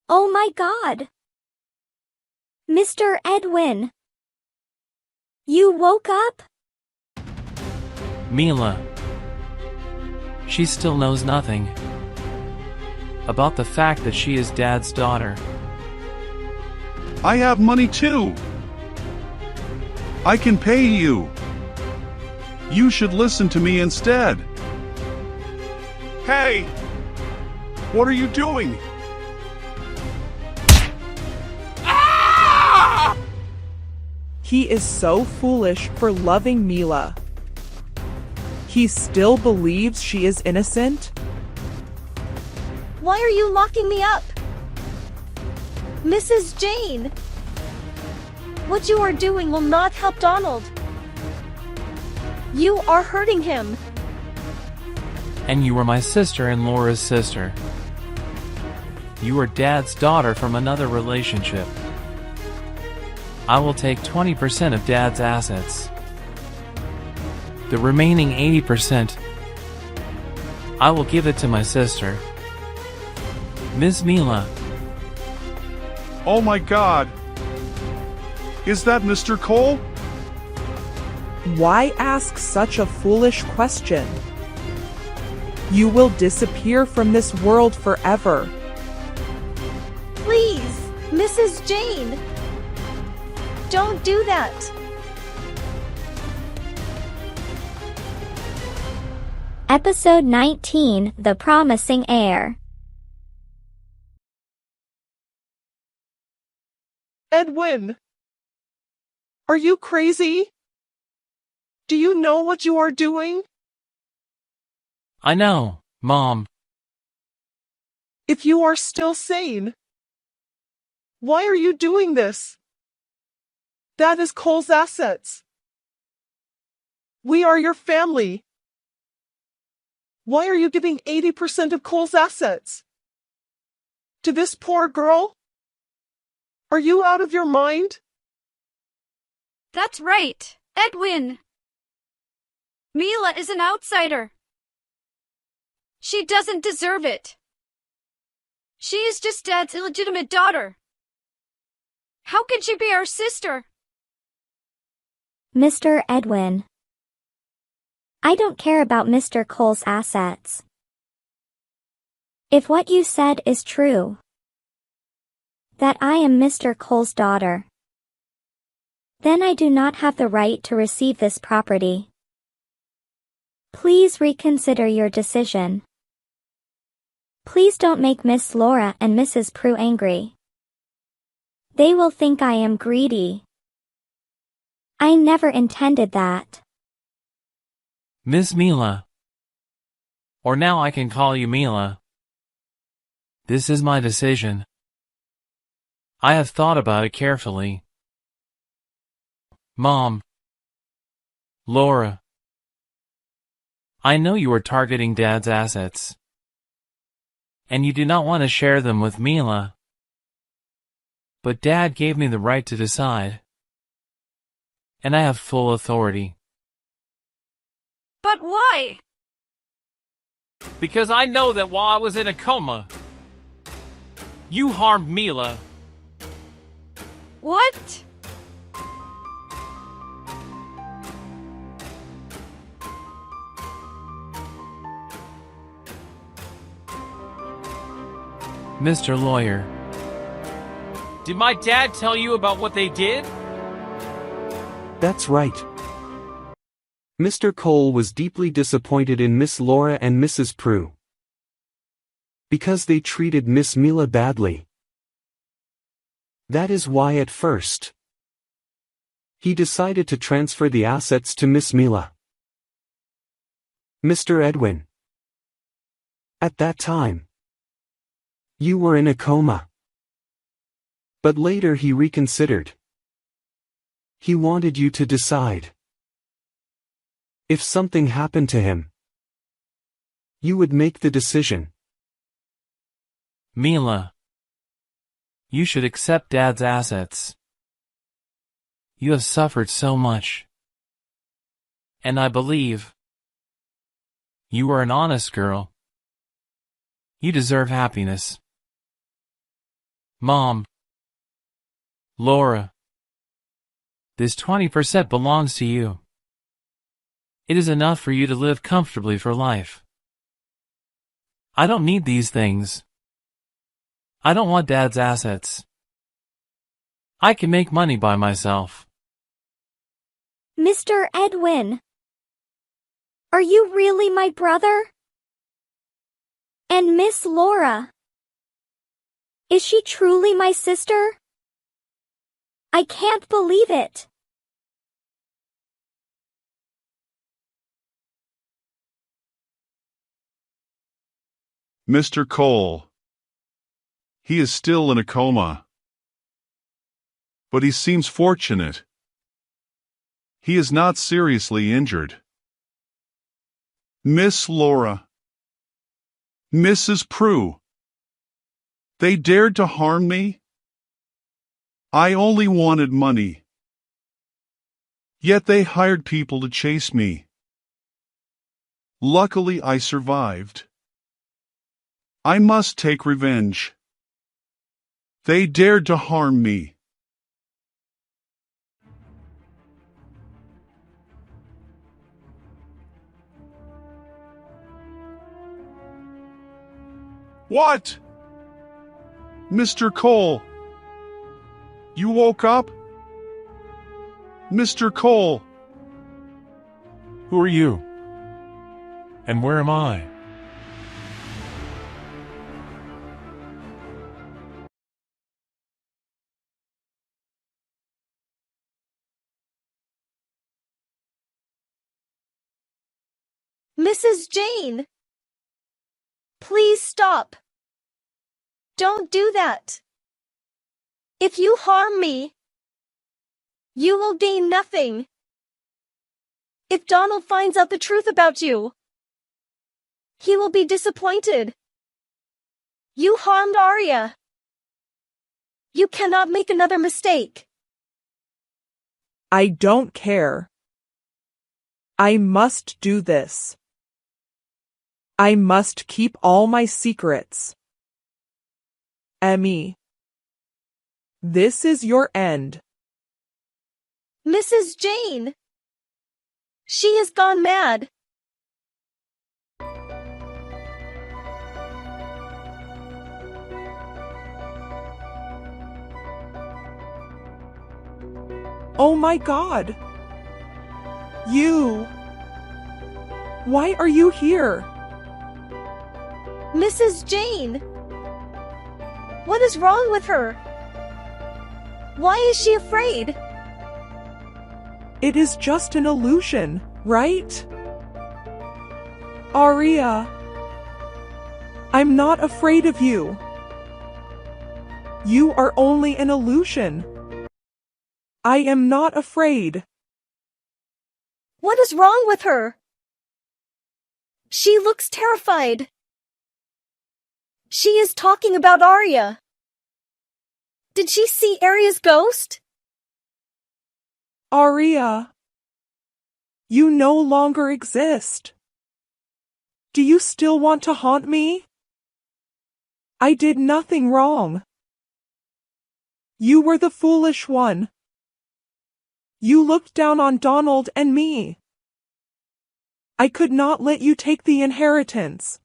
Oh my God! Mr. Edwin! You woke up? Mila. She still knows nothing about the fact that she is Dad's daughter. I have money too. I can pay you. You should listen to me instead. Hey! What are you doing? Ah! He is so foolish for loving Mila. He still believes she is innocent? Why are you locking me up? Mrs. Jane! What you are doing will not help Donald. You are hurting him. And you were my sister and Laura's sister. You are Dad's daughter from another relationship. I will take 20% of Dad's assets. The remaining 80%, I will give it to my sister, Miss Mila. Oh my God! Is that Mr. Cole? Why ask such a foolish question? You will disappear from this world forever. Please, Mrs. Jane! Don't do that! Episode 19, The Promising Heir. Edwin! Are you crazy? Do you know what you are doing? I know, Mom. If you are still sane, why are you doing this? That is Cole's assets. We are your family. Why are you giving 80% of Cole's assets to this poor girl? Are you out of your mind? That's right, Edwin. Mila is an outsider. She doesn't deserve it. She is just Dad's illegitimate daughter. How can she be our sister? Mr. Edwin. I don't care about Mr. Cole's assets. If what you said is true, that I am Mr. Cole's daughter, then I do not have the right to receive this property. Please reconsider your decision. Please don't make Miss Laura and Mrs. Prue angry. They will think I am greedy. I never intended that. Miss Mila. Or now I can call you Mila. This is my decision. I have thought about it carefully. Mom. Laura. I know you are targeting Dad's assets. And you do not want to share them with Mila. But Dad gave me the right to decide. And I have full authority. But why? Because I know that while I was in a coma, you harmed Mila. What? Mr. Lawyer. Did my dad tell you about what they did? That's right. Mr. Cole was deeply disappointed in Miss Laura and Mrs. Prue because they treated Miss Mila badly. That is why at first he decided to transfer the assets to Miss Mila. Mr. Edwin. At that time, you were in a coma. But later he reconsidered. He wanted you to decide. If something happened to him, you would make the decision. Mila. You should accept Dad's assets. You have suffered so much. And I believe you are an honest girl. You deserve happiness. Mom. Laura. This 20% belongs to you. It is enough for you to live comfortably for life. I don't need these things. I don't want Dad's assets. I can make money by myself. Mr. Edwin. Are you really my brother? And Miss Laura. Is she truly my sister? I can't believe it. Mr. Cole. He is still in a coma. But he seems fortunate. He is not seriously injured. Miss Laura. Mrs. Prue. They dared to harm me? I only wanted money. Yet they hired people to chase me. Luckily, I survived. I must take revenge. They dared to harm me. What? Mr. Cole? You woke up? Mr. Cole? Who are you? And where am I? Mrs. Jane! Please stop. Don't do that. If you harm me, you will gain nothing. If Donald finds out the truth about you, he will be disappointed. You harmed Arya. You cannot make another mistake. I don't care. I must do this. I must keep all my secrets. Emmy. This is your end. Mrs. Jane! She has gone mad. Oh my God! You! Why are you here? Mrs. Jane! What is wrong with her? Why is she afraid? It is just an illusion, right? Arya! I'm not afraid of you. You are only an illusion. I am not afraid. What is wrong with her? She looks terrified. She is talking about Arya. Did she see Arya's ghost? Arya, you no longer exist. Do you still want to haunt me? I did nothing wrong. You were the foolish one. You looked down on Donald and me. I could not let you take the inheritance.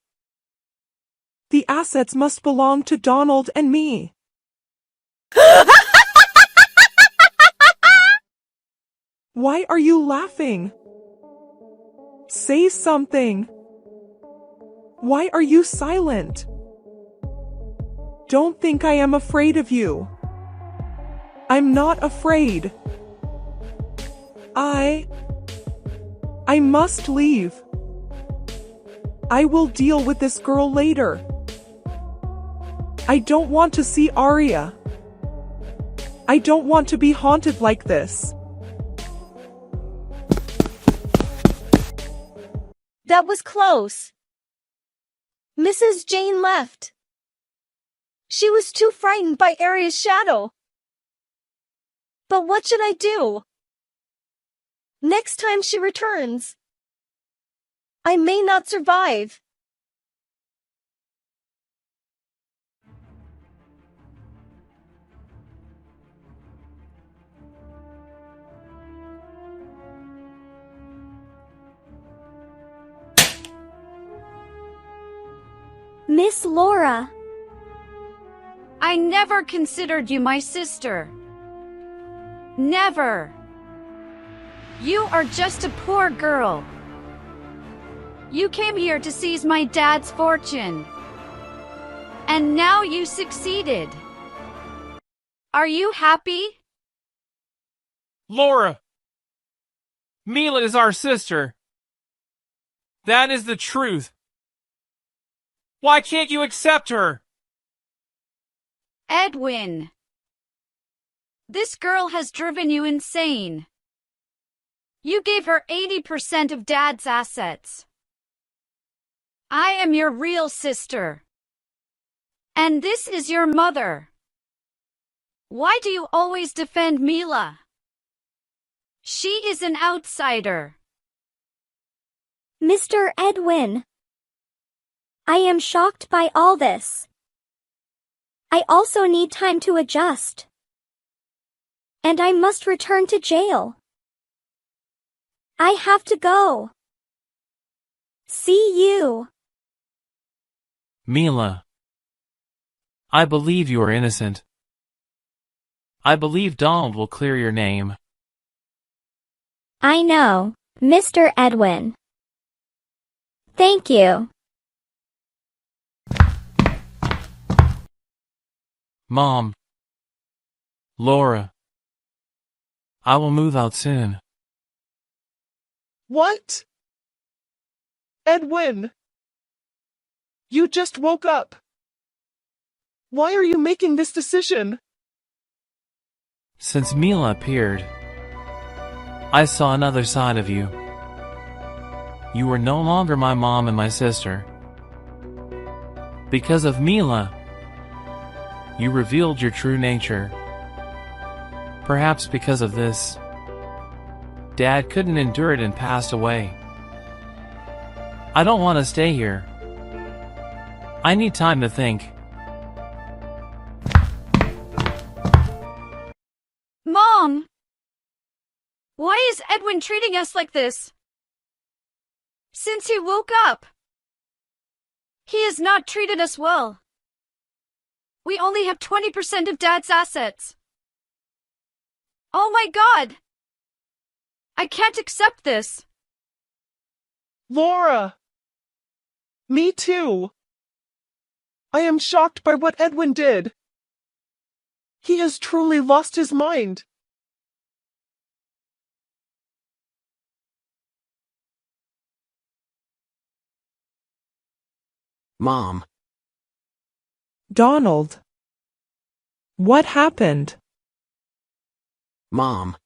The assets must belong to Donald and me. Why are you laughing? Say something. Why are you silent? Don't think I am afraid of you. I'm not afraid. I must leave. I will deal with this girl later. I don't want to see Arya. I don't want to be haunted like this. That was close. Mrs. Jane left. She was too frightened by Arya's shadow. But what should I do? Next time she returns, I may not survive. Miss Laura. I never considered you my sister. Never. You are just a poor girl. You came here to seize my dad's fortune. And now you succeeded. Are you happy? Laura! Mila is our sister. That is the truth. Why can't you accept her? Edwin. This girl has driven you insane. You gave her 80% of Dad's assets. I am your real sister. And this is your mother. Why do you always defend Mila? She is an outsider. Mr. Edwin. I am shocked by all this. I also need time to adjust. And I must return to jail. I have to go. See you. Mila. I believe you are innocent. I believe Donald will clear your name. I know, Mr. Edwin. Thank you. Mom. Laura. I will move out soon. What? Edwin. You just woke up. Why are you making this decision? Since Mila appeared, I saw another side of you. You were no longer my mom and my sister. Because of Mila, you revealed your true nature. Perhaps because of this, Dad couldn't endure it and passed away. I don't want to stay here. I need time to think. Mom! Why is Edwin treating us like this? Since he woke up, he has not treated us well. We only have 20% of Dad's assets. Oh my God! I can't accept this. Laura! Me too. I am shocked by what Edwin did. He has truly lost his mind. Mom. Donald. What happened? Mom.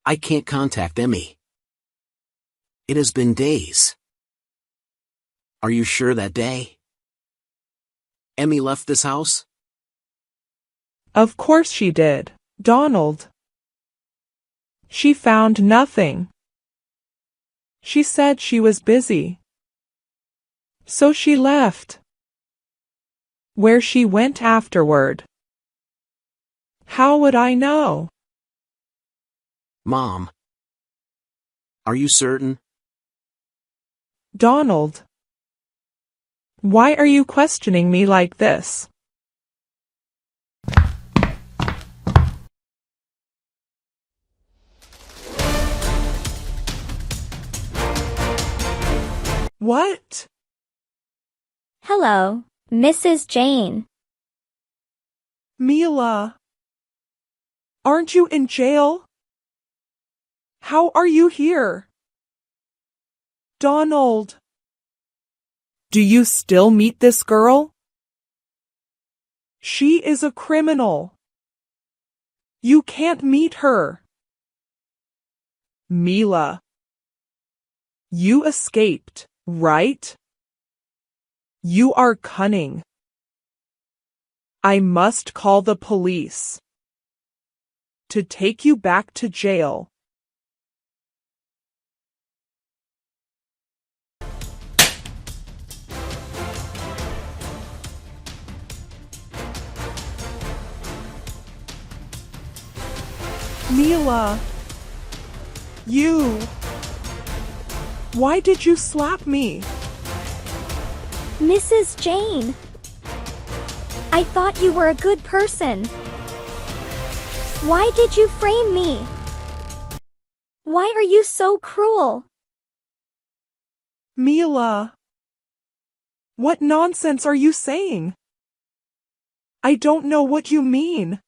I can't contact Emmy. It has been days. Are you sure that day? Emmy left this house? Of course she did, Donald. She found nothing. She said she was busy. So she left. Where she went afterward. How would I know? Mom. Are you certain? Donald. Why are you questioning me like this? What? Hello, Mrs. Jane. Mila. Aren't you in jail? How are you here? Donald. Do you still meet this girl? She is a criminal. You can't meet her. Mila. You escaped, right? You are cunning. I must call the police to take you back to jail. Mila. You. Why did you slap me? Mrs. Jane. I thought you were a good person. Why did you frame me? Why are you so cruel? Mila. What nonsense are you saying? I don't know what you mean.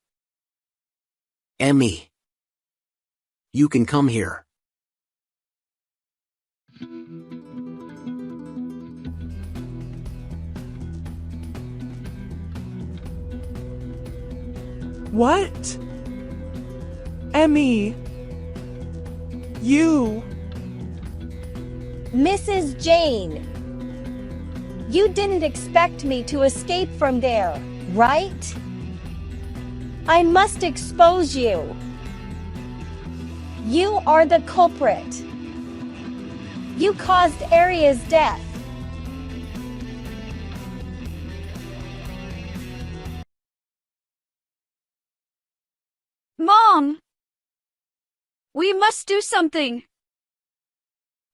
Emmy. You can come here. What? Emmy. You. Mrs. Jane. You didn't expect me to escape from there, right? I must expose you. You are the culprit. You caused Aria's death. Mom! We must do something.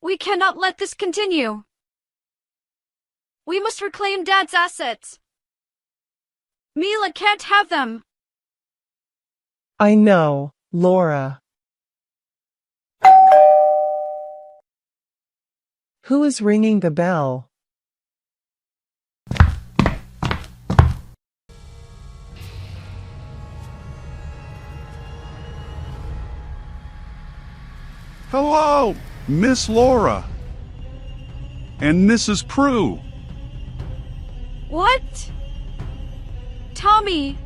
We cannot let this continue. We must reclaim Dad's assets. Mila can't have them. I know, Laura. Who is ringing the bell? Hello, Miss Laura. And Mrs. Prue. What? Tommy,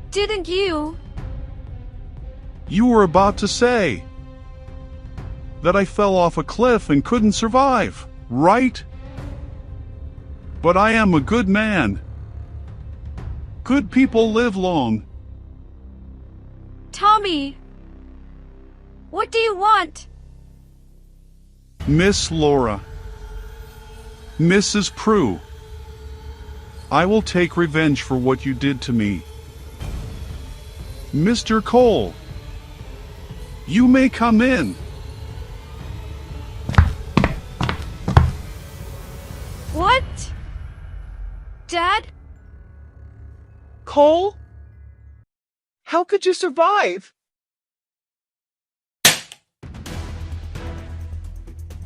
didn't you? You were about to say that I fell off a cliff and couldn't survive, right? But I am a good man. Good people live long. Tommy, what do you want? Miss Laura. Mrs. Prue. I will take revenge for what you did to me. Mr. Cole. You may come in. What? Dad? Cole? How could you survive?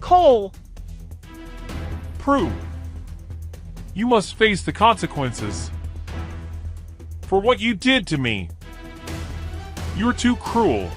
Cole! Prue, you must face the consequences for what you did to me. You're too cruel.